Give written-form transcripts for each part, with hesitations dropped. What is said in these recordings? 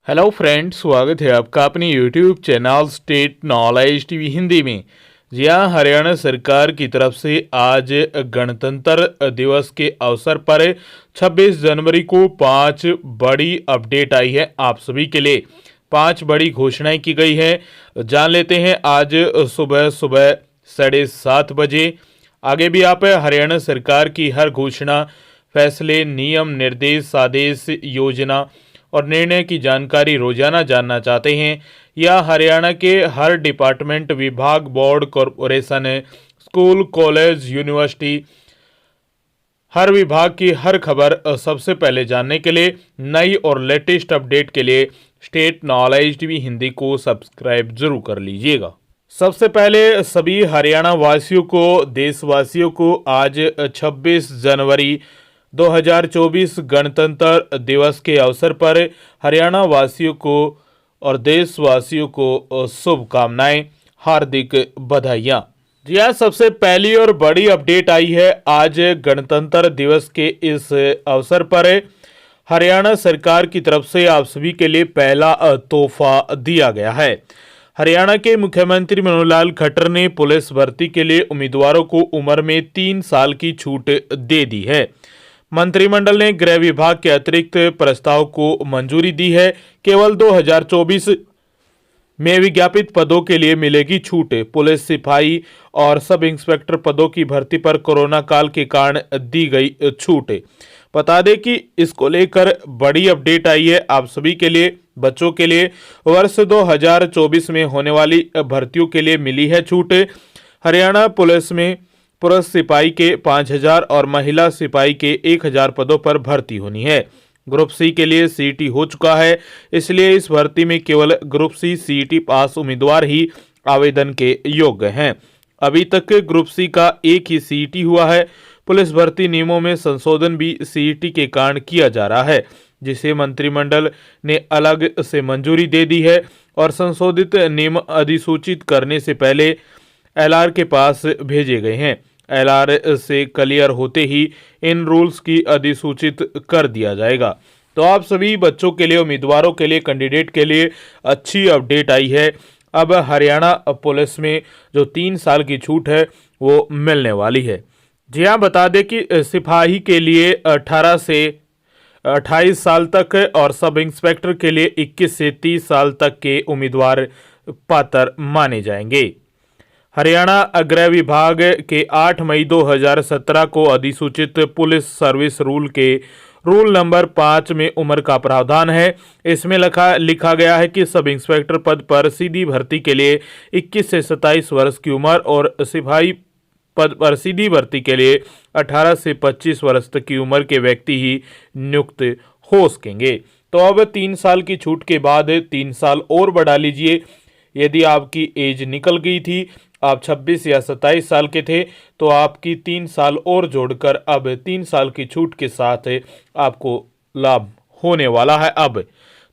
Hello friends, स्वागत है आपका अपने YouTube channel state knowledge TV Hindi में। जी हाँ, हरियाणा सरकार की तरफ से आज गणतंत्र दिवस के अवसर पर 26 जनवरी को 5 बड़ी अपडेट आई है। आप सभी के लिए 5 बड़ी घोषणाएं की गई है। जान लेते हैं आज सुबह सुबह 7:30 बजे। आगे भी आप हरियाणा सरकार की हर घोषणा, फैसले, नियम, निर्देश, आदेश, योजना और निर्णय की जानकारी रोजाना जानना चाहते हैं या हरियाणा के हर डिपार्टमेंट, विभाग, board, corporation, school, college, university, हर विभाग की हर खबर सबसे पहले जानने के लिए, नई और लेटेस्ट अपडेट के लिए स्टेट नॉलेज टीवी हिंदी को सब्सक्राइब जरूर कर लीजिएगा। सबसे पहले सभी हरियाणा वासियों को, देशवासियों को आज 26 जनवरी 2024 गणतंत्र दिवस के अवसर पर हरियाणा वासियों को और देशवासियों को शुभकामनाएं, हार्दिक बधाइयां। जी हाँ, सबसे पहली और बड़ी अपडेट आई है आज गणतंत्र दिवस के इस अवसर पर हरियाणा सरकार की तरफ से आप सभी के लिए पहला तोहफा दिया गया है। हरियाणा के मुख्यमंत्री मनोहर लाल खट्टर ने पुलिस भर्ती के लिए उम्मीदवारों को उम्र में 3 साल की छूट दे दी है। मंत्रिमंडल ने गृह विभाग के अतिरिक्त प्रस्ताव को मंजूरी दी है। केवल 2024 में विज्ञापित पदों के लिए मिलेगी छूट। पुलिस सिपाही और सब इंस्पेक्टर पदों की भर्ती पर कोरोना काल के कारण दी गई छूट। बता दें कि इसको लेकर बड़ी अपडेट आई है आप सभी के लिए। बच्चों के लिए वर्ष 2024 में होने वाली भर्तियों के लिए मिली है छूट। हरियाणा पुलिस में पुरुष सिपाही के 5000 और महिला सिपाही के 1000 पदों पर भर्ती होनी है। ग्रुप सी के लिए सीईटी हो चुका है, इसलिए इस भर्ती में केवल ग्रुप सी सीईटी पास उम्मीदवार ही आवेदन के योग्य हैं। अभी तक ग्रुप सी का एक ही सीईटी हुआ है। पुलिस भर्ती नियमों में संशोधन भी सीईटी के कारण किया जा रहा है, जिसे मंत्रिमंडल ने अलग से मंजूरी दे दी है और संशोधित नियम अधिसूचित करने से पहले एलआर के पास भेजे गए हैं। एलआर से क्लियर होते ही इन रूल्स की अधिसूचित कर दिया जाएगा। तो आप सभी बच्चों के लिए, उम्मीदवारों के लिए, कैंडिडेट के लिए अच्छी अपडेट आई है। अब हरियाणा पुलिस में जो 3 साल की छूट है वो मिलने वाली है। जी हाँ, बता दें कि सिपाही के लिए 18 से 28 साल तक और सब इंस्पेक्टर के लिए 21 से 30 साल तक के उम्मीदवार पात्र माने जाएंगे। हरियाणा गृह विभाग के 8 मई 2017 को अधिसूचित पुलिस सर्विस रूल के रूल नंबर 5 में उम्र का प्रावधान है। इसमें लिखा गया है कि सब इंस्पेक्टर पद पर सीधी भर्ती के लिए 21 से 27 वर्ष की उम्र और सिपाही पद पर सीधी भर्ती के लिए 18 से 25 वर्ष तक की उम्र के व्यक्ति ही नियुक्त हो सकेंगे। तो अब 3 साल की छूट के बाद 3 साल और बढ़ा लीजिए। यदि आपकी एज निकल गई थी, आप 26 या 27 साल के थे, तो आपकी 3 साल और जोड़कर अब 3 साल की छूट के साथ आपको लाभ होने वाला है। अब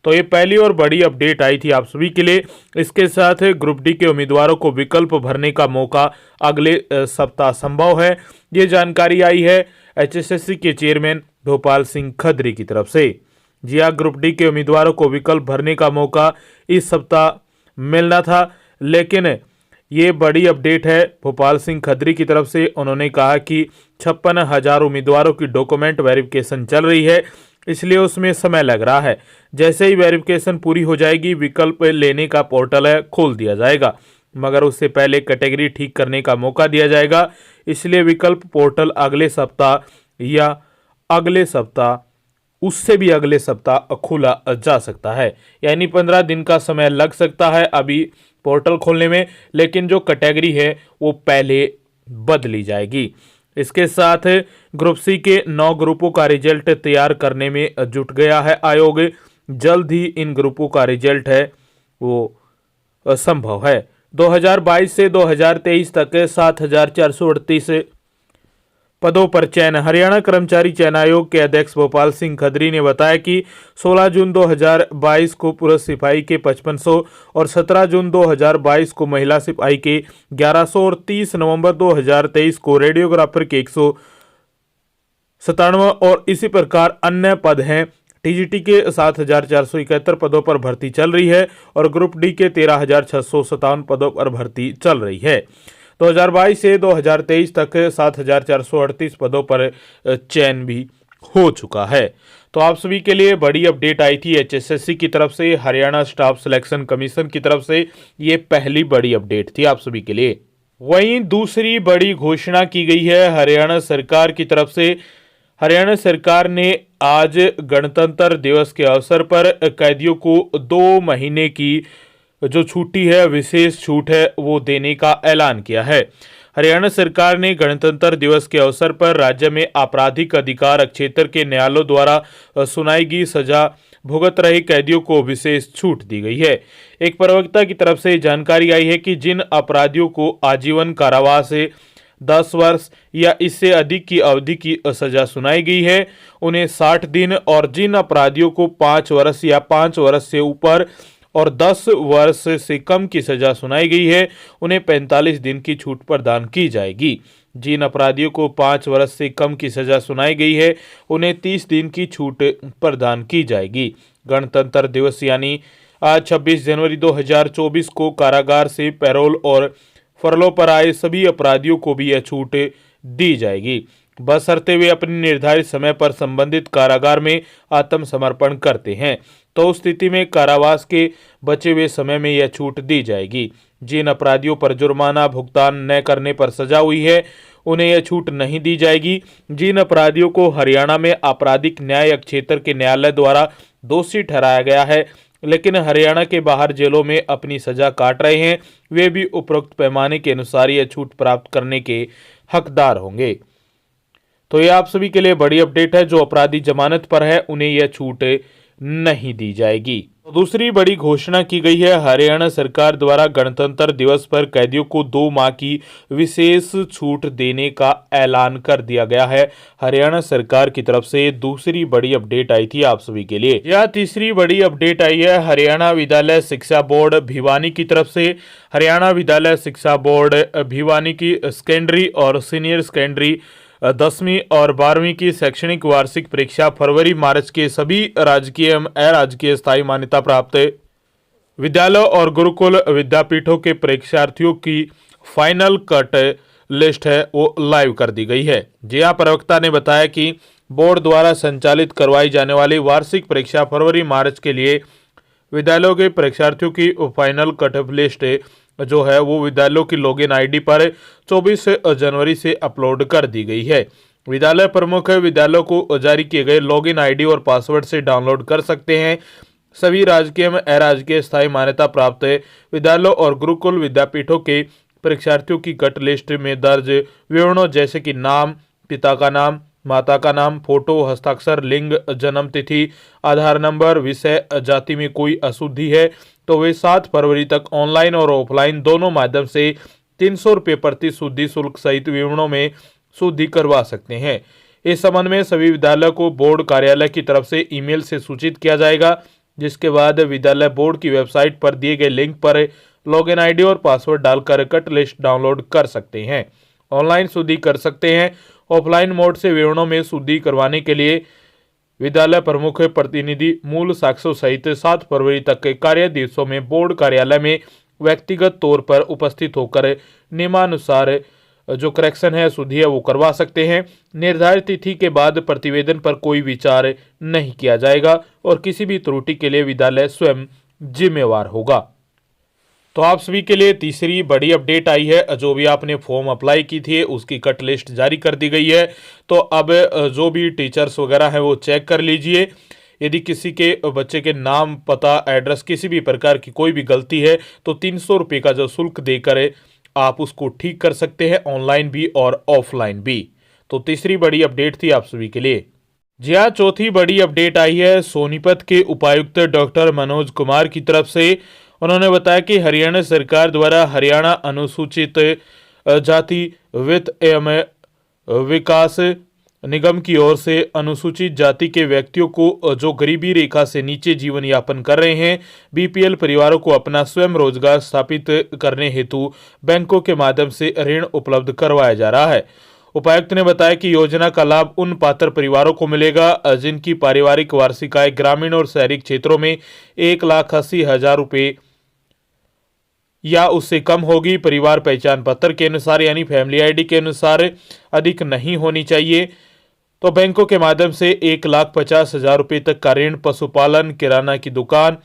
तो ये पहली और बड़ी अपडेट आई थी आप सभी के लिए। इसके साथ ग्रुप डी के उम्मीदवारों को विकल्प भरने का मौका अगले सप्ताह संभव है। ये जानकारी आई है एचएसएससी के चेयरमैन भोपाल सिंह खत्री की तरफ से। जी हाँ, ग्रुप डी के उम्मीदवारों को विकल्प भरने का मौका इस सप्ताह मिलना था, लेकिन ये बड़ी अपडेट है भोपाल सिंह खत्री की तरफ से। उन्होंने कहा कि 56,000 उम्मीदवारों की डॉक्यूमेंट वेरिफिकेशन चल रही है, इसलिए उसमें समय लग रहा है। जैसे ही वेरिफिकेशन पूरी हो जाएगी, विकल्प लेने का पोर्टल है खोल दिया जाएगा, मगर उससे पहले कैटेगरी ठीक करने का मौका दिया जाएगा। इसलिए विकल्प पोर्टल अगले सप्ताह या अगले सप्ताह, उससे भी अगले सप्ताह खोला जा सकता है। यानी 15 दिन का समय लग सकता है अभी पोर्टल खोलने में, लेकिन जो कैटेगरी है वो पहले बदली जाएगी। इसके साथ ग्रुप सी के 9 ग्रुपों का रिजल्ट तैयार करने में जुट गया है आयोग। जल्द ही इन ग्रुपों का रिजल्ट है वो संभव है। 2022 से 2023 तक 7,438 पदों पर चयन। हरियाणा कर्मचारी चयन आयोग के अध्यक्ष भोपाल सिंह खत्री ने बताया कि 16 जून 2022 को पुरुष सिपाही के 5500 और 17 जून 2022 को महिला सिपाही के 1100 और 30 नवंबर 2023 को रेडियोग्राफर के 197 और इसी प्रकार अन्य पद हैं। टीजीटी के 7,471 पदों पर भर्ती चल रही है और ग्रुप डी के 13,657 पदों पर भर्ती चल रही है। 2022 से 2023 तक 7,438 पदों पर चयन भी हो चुका है। तो आप सभी के लिए बड़ी अपडेट आई थी एचएसएससी की तरफ से, हरियाणा स्टाफ सिलेक्शन कमीशन की तरफ से। ये पहली बड़ी अपडेट थी आप सभी के लिए। वहीं दूसरी बड़ी घोषणा की गई है हरियाणा सरकार की तरफ से। हरियाणा सरकार ने आज गणतंत्र दिवस के अवसर पर कैदियों को 2 महीने की जो छुट्टी है, विशेष छूट है, वो देने का ऐलान किया है। हरियाणा सरकार ने गणतंत्र दिवस के अवसर पर राज्य में आपराधिक अधिकार क्षेत्र के न्यायालयों द्वारा सुनाई गई सजा भुगत रहे कैदियों को विशेष छूट दी गई है। एक प्रवक्ता की तरफ से जानकारी आई है कि जिन अपराधियों को आजीवन कारावास से 10 वर्ष या इससे अधिक की अवधि की सजा सुनाई गई है उन्हें 60 दिन, और जिन अपराधियों को 5 वर्ष या 5 वर्ष से ऊपर और 10 वर्ष से कम की सजा सुनाई गई है उन्हें 45 दिन की छूट प्रदान की जाएगी। जिन अपराधियों को 5 वर्ष से कम की सजा सुनाई गई है उन्हें 30 दिन की छूट प्रदान की जाएगी। गणतंत्र दिवस यानी आज 26 जनवरी 2024 को कारागार से पैरोल और फरलों पर आए सभी अपराधियों को भी यह छूट दी जाएगी, बशर्ते वे अपने निर्धारित समय पर संबंधित कारागार में आत्मसमर्पण करते हैं, तो उस स्थिति में कारावास के बचे हुए समय में यह छूट दी जाएगी। जिन अपराधियों पर जुर्माना भुगतान न करने पर सजा हुई है उन्हें यह छूट नहीं दी जाएगी। जिन अपराधियों को हरियाणा में आपराधिक न्याय क्षेत्र के न्यायालय द्वारा दोषी ठहराया गया है लेकिन हरियाणा के बाहर जेलों में अपनी सजा काट रहे हैं, वे भी उपरोक्त पैमाने के अनुसार यह छूट प्राप्त करने के हकदार होंगे। तो ये आप सभी के लिए बड़ी अपडेट है। जो अपराधी जमानत पर है उन्हें यह छूट नहीं दी जाएगी। दूसरी बड़ी घोषणा की गई है हरियाणा सरकार द्वारा गणतंत्र दिवस पर कैदियों को 2 माह की विशेष छूट देने का ऐलान कर दिया गया है। हरियाणा सरकार की तरफ से दूसरी बड़ी अपडेट आई थी आप सभी के लिए। यह तीसरी बड़ी अपडेट आई है हरियाणा विद्यालय शिक्षा बोर्ड भिवानी की तरफ से। हरियाणा विद्यालय शिक्षा बोर्ड भिवानी की सेकेंडरी और सीनियर सेकेंडरी 10वीं और 12वीं की शैक्षणिक वार्षिक परीक्षा फरवरी मार्च के सभी राजकीय एवं अराजकीय स्थायी मान्यता प्राप्त विद्यालयों और गुरुकुल विद्यापीठों के परीक्षार्थियों की फाइनल कट लिस्ट है वो लाइव कर दी गई है। जी हाँ, प्रवक्ता ने बताया कि बोर्ड द्वारा संचालित करवाई जाने वाली वार्षिक परीक्षा फरवरी मार्च के लिए विद्यालयों के परीक्षार्थियों की फाइनल कट ऑफ लिस्ट जो है वो विद्यालयों की लॉगिन आईडी पर 24 जनवरी से अपलोड कर दी गई है। विद्यालय प्रमुख विद्यालयों को जारी किए गए लॉगिन आईडी और पासवर्ड से डाउनलोड कर सकते हैं। सभी राजकीय एवं अराजकीय स्थायी मान्यता प्राप्त विद्यालयों और गुरुकुल विद्यापीठों के परीक्षार्थियों की कट लिस्ट में दर्ज विवरणों जैसे कि नाम, पिता का नाम, माता का नाम, फोटो, हस्ताक्षर, लिंग, जन्म तिथि, आधार नंबर, विषय, जाति में कोई अशुद्धि है तो वे 7 फरवरी तक ऑनलाइन और ऑफलाइन दोनों माध्यम से 300 रुपये प्रति शुद्धि शुल्क सहित विवरणों में शुद्धि करवा सकते हैं। इस संबंध में सभी विद्यालय को बोर्ड कार्यालय की तरफ से ईमेल से सूचित किया जाएगा, जिसके बाद विद्यालय बोर्ड की वेबसाइट पर दिए गए लिंक पर लॉगिन आईडी और पासवर्ड डालकर कट लिस्ट डाउनलोड कर सकते हैं, ऑनलाइन शुद्धि कर सकते हैं। ऑफलाइन मोड से विवरणों में शुद्धि करवाने के लिए विद्यालय प्रमुख प्रतिनिधि मूल साक्ष्यों सहित 7 फरवरी तक के कार्य दिवसों में बोर्ड कार्यालय में व्यक्तिगत तौर पर उपस्थित होकर नियमानुसार जो करेक्शन है, शुद्धि है, वो करवा सकते हैं। निर्धारित तिथि के बाद प्रतिवेदन पर कोई विचार नहीं किया जाएगा और किसी भी त्रुटि के लिए विद्यालय स्वयं जिम्मेवार होगा। तो आप सभी के लिए तीसरी बड़ी अपडेट आई है। जो भी आपने फॉर्म अप्लाई की थी उसकी कट लिस्ट जारी कर दी गई है। तो अब जो भी टीचर्स वगैरह हैं वो चेक कर लीजिए। यदि किसी के बच्चे के नाम, पता, एड्रेस किसी भी प्रकार की कोई भी गलती है तो 300 रुपये का जो शुल्क देकर आप उसको ठीक कर सकते हैं, ऑनलाइन भी और ऑफलाइन भी। तो तीसरी बड़ी अपडेट थी आप सभी के लिए। जी हाँ, चौथी बड़ी अपडेट आई है सोनीपत के उपायुक्त डॉक्टर मनोज कुमार की तरफ से। उन्होंने बताया कि हरियाणा सरकार द्वारा हरियाणा अनुसूचित जाति वित्त एवं विकास निगम की ओर से अनुसूचित जाति के व्यक्तियों को जो गरीबी रेखा से नीचे जीवन यापन कर रहे हैं, बीपीएल परिवारों को अपना स्वयं रोजगार स्थापित करने हेतु बैंकों के माध्यम से ऋण उपलब्ध करवाया जा रहा है। उपायुक्त ने बताया कि योजना का लाभ उन पात्र परिवारों को मिलेगा जिनकी पारिवारिक वार्षिक आय ग्रामीण और शहरी क्षेत्रों में 1,80,000 रुपये या उससे कम होगी। परिवार पहचान पत्र के अनुसार यानी फैमिली आईडी के अनुसार अधिक नहीं होनी चाहिए। तो बैंकों के माध्यम से 1,50,000 रुपये तक का ऋण पशुपालन, किराना की दुकान,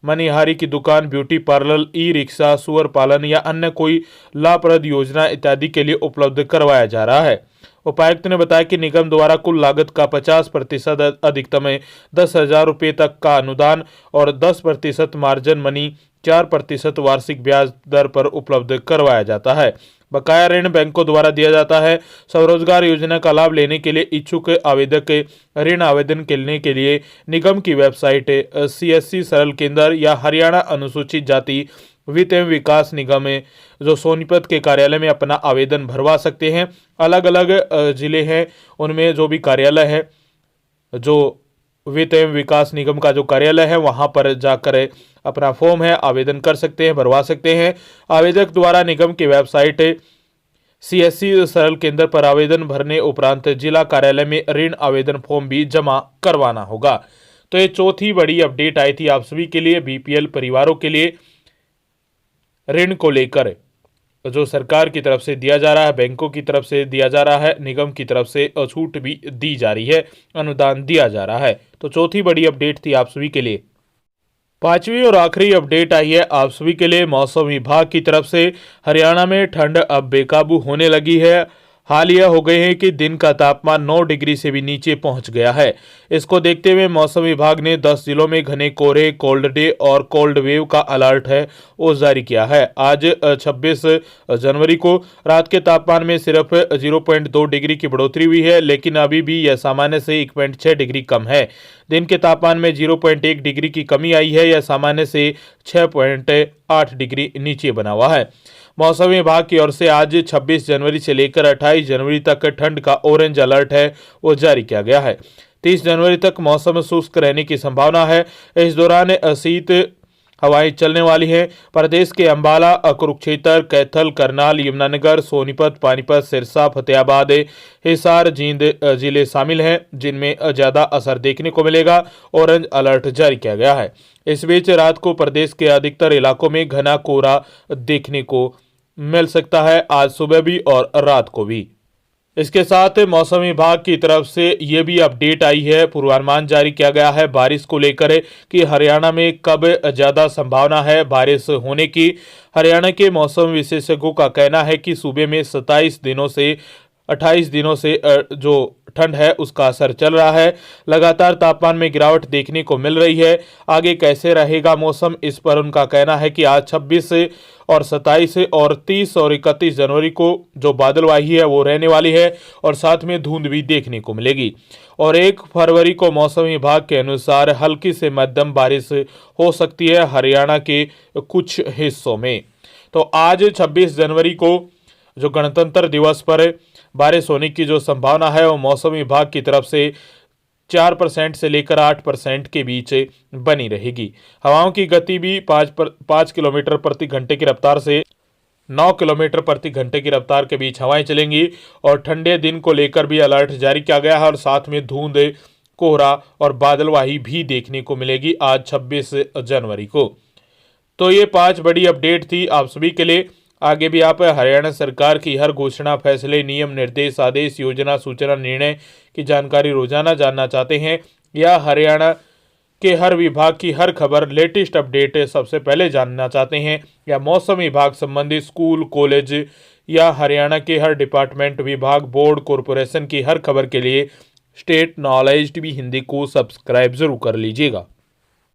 मनिहारी की दुकान, ब्यूटी पार्लर, ई रिक्शा, सुअर पालन या अन्य कोई लाभप्रद योजना इत्यादि के लिए उपलब्ध करवाया जा रहा है। उपायुक्त ने बताया कि निगम द्वारा कुल लागत का 50% अधिकतम 10,000 रुपये तक का अनुदान और 10% मार्जिन मनी 4% वार्षिक ब्याज दर पर उपलब्ध करवाया जाता है। बकाया ऋण बैंकों द्वारा दिया जाता है। स्वरोजगार योजना का लाभ लेने के लिए इच्छुक आवेदक ऋण आवेदन करने के लिए निगम की वेबसाइट CSC सरल केंद्र या हरियाणा अनुसूचित जाति वित्त एवं विकास निगम जो सोनीपत के कार्यालय में अपना आवेदन भरवा सकते हैं। अलग अलग जिले हैं उनमें जो भी कार्यालय है, जो वित्त एवं विकास निगम का जो कार्यालय है वहां पर जाकर अपना फॉर्म है आवेदन कर सकते हैं, भरवा सकते हैं। आवेदक द्वारा निगम की वेबसाइट CSC सरल केंद्र पर आवेदन भरने उपरांत जिला कार्यालय में ऋण आवेदन फॉर्म भी जमा करवाना होगा। तो ये चौथी बड़ी अपडेट आई थी आप सभी के लिए। BPL परिवारों के लिए ऋण को लेकर जो सरकार की तरफ से दिया जा रहा है, बैंकों की तरफ से दिया जा रहा है, निगम की तरफ से छूट भी दी जा रही है, अनुदान दिया जा रहा है। तो चौथी बड़ी अपडेट थी आप सभी के लिए। पांचवी और आखिरी अपडेट आई है आप सभी के लिए मौसम विभाग की तरफ से। हरियाणा में ठंड अब बेकाबू होने लगी है। हाल यह हो गए हैं कि दिन का तापमान 9 डिग्री से भी नीचे पहुंच गया है। इसको देखते हुए मौसम विभाग ने 10 जिलों में घने कोहरे, कोल्ड डे और कोल्ड वेव का अलर्ट है वो जारी किया है। आज 26 जनवरी को रात के तापमान में सिर्फ 0.2 डिग्री की बढ़ोतरी हुई है, लेकिन अभी भी यह सामान्य से 1.6 डिग्री कम है। दिन के तापमान में 0.1 डिग्री की कमी आई है, यह सामान्य से 6.8 डिग्री नीचे बना हुआ है। मौसम विभाग की ओर से आज 26 जनवरी से लेकर 28 जनवरी तक ठंड का ऑरेंज अलर्ट है वो जारी किया गया है। 30 जनवरी तक मौसम शुष्क रहने की संभावना है। इस दौरान शीत हवाएं चलने वाली हैं। प्रदेश के अंबाला, कुरुक्षेत्र, कैथल, करनाल, यमुनानगर, सोनीपत, पानीपत, सिरसा, फतेहाबाद, हिसार, जींद जिले शामिल हैं जिनमें ज्यादा असर देखने को मिलेगा। ऑरेंज अलर्ट जारी किया गया है। इस बीच रात को प्रदेश के अधिकतर इलाकों में घना कोहरा देखने को मिल सकता है, आज सुबह भी और रात को भी। इसके साथ मौसम विभाग की तरफ से ये भी अपडेट आई है, पूर्वानुमान जारी किया गया है बारिश को लेकर कि हरियाणा में कब ज़्यादा संभावना है बारिश होने की। हरियाणा के मौसम विशेषज्ञों का कहना है कि सूबे में 27 दिनों से 28 दिनों से जो ठंड है उसका असर चल रहा है। लगातार तापमान में गिरावट देखने को मिल रही है। आगे कैसे रहेगा मौसम, इस पर उनका कहना है कि आज 26 और 27 और 30 और 31 जनवरी को जो बादलवाही है वो रहने वाली है और साथ में धुंध भी देखने को मिलेगी। और 1 फरवरी को मौसम विभाग के अनुसार हल्की से मध्यम बारिश हो सकती है हरियाणा के कुछ हिस्सों में। तो आज 26 जनवरी को जो गणतंत्र दिवस पर बारिश होने की जो संभावना है वो मौसम विभाग की तरफ से 4% से लेकर 8% के बीच बनी रहेगी। हवाओं की गति भी 5 किलोमीटर प्रति घंटे की रफ्तार से 9 किलोमीटर प्रति घंटे की रफ्तार के बीच हवाएं चलेंगी। और ठंडे दिन को लेकर भी अलर्ट जारी किया गया है और साथ में धुंध, कोहरा और बादलवाही भी देखने को मिलेगी आज 26 जनवरी को। तो ये 5 बड़ी अपडेट थी आप सभी के लिए। आगे भी आप हरियाणा सरकार की हर घोषणा, फैसले, नियम, निर्देश, आदेश, योजना, सूचना, निर्णय की जानकारी रोजाना जानना चाहते हैं या हरियाणा के हर विभाग की हर खबर, लेटेस्ट अपडेट सबसे पहले जानना चाहते हैं या मौसम विभाग संबंधी स्कूल, कॉलेज या हरियाणा के हर डिपार्टमेंट, विभाग, बोर्ड, कॉरपोरेशन की हर खबर के लिए स्टेट नॉलेज टीवी हिंदी को सब्सक्राइब जरूर कर लीजिएगा।